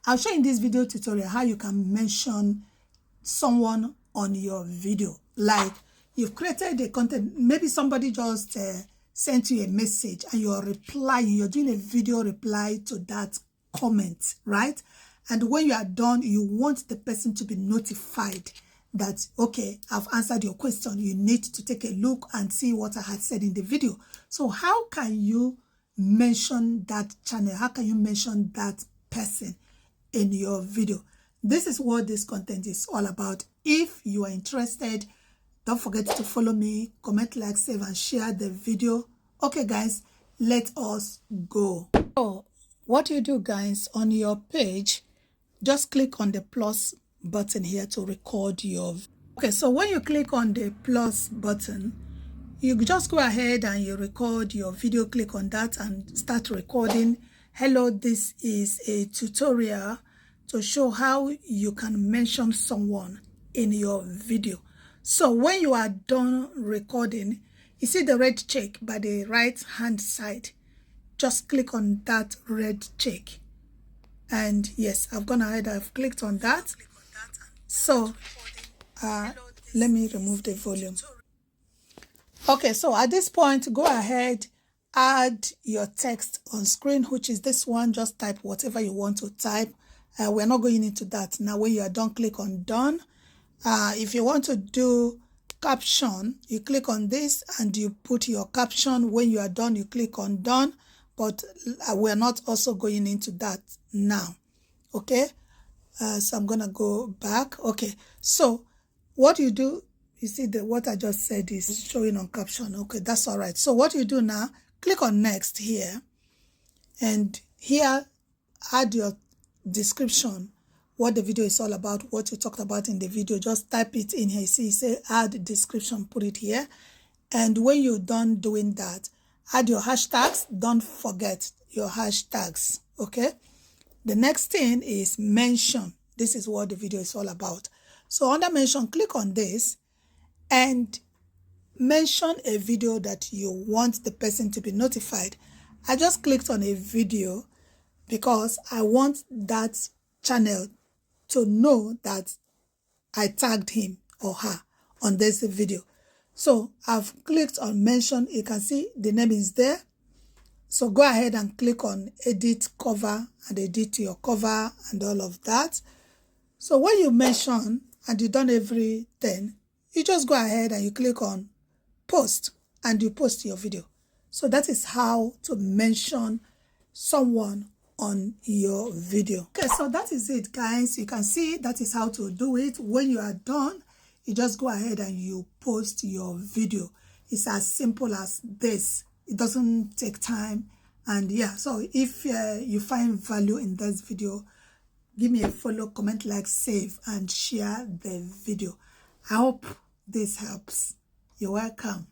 I'll show in this video tutorial how you can mention someone on your video. Like you've created a content, maybe somebody just sent you a message and you're replying, you're doing a video reply to that comment, right? And when you are done, you want the person to be notified that, okay, I've answered your question. You need to take a look and see what I had said in the video. So how can you mention that channel? How can you mention that person in your video? This is what this content is all about. If you are interested, don't forget to follow me, comment, like, save, and share the video. Okay, guys, let us go. So what you do, guys, on your page, just click on the plus button here to record your. Okay, so when you click on the plus button, you just go ahead and you record your video. Click on that and start recording. Hello, this is a tutorial to show how you can mention someone in your video. So when you are done recording, you see the red check by the right hand side. Just click on that red check. And yes, I've gone ahead, I've clicked on that. So let me remove the volume. Okay, so at this point, go ahead, add your text on screen, which is this one. Just type whatever you want to type. We're not going into that now. When you are done, click on done. If you want to do caption, you click on this and you put your caption. When you are done, you click on done. But we're not also going into that now. Okay, so I'm gonna go back. Okay, so what you do, you see that what I just said is showing on caption. Okay, that's all right. So what you do now, click on next here, and here add your description, what the video is all about, what you talked about in the video. Just type it in here. See, say add description, put it here. And when you're done doing that, add your hashtags. Don't forget your hashtags. Okay, the next thing is mention. This is what the video is all about. So under mention, click on this and mention a video that you want the person to be notified. I just clicked on a video because I want that channel to know that I tagged him or her on this video. So I've clicked on mention. You can see the name is there. So go ahead and click on edit cover and edit your cover and all of that. So when you mention and you've done everything, you just go ahead and you click on post and you post your video. So that is how to mention someone on your video. Okay, so that is it, guys. You can see that is how to do it. When you are done, you just go ahead and you post your video. It's as simple as this. It doesn't take time. And yeah, so if you find value in this video, give me a follow, comment, like, save, and share the video. I hope this helps. You're welcome.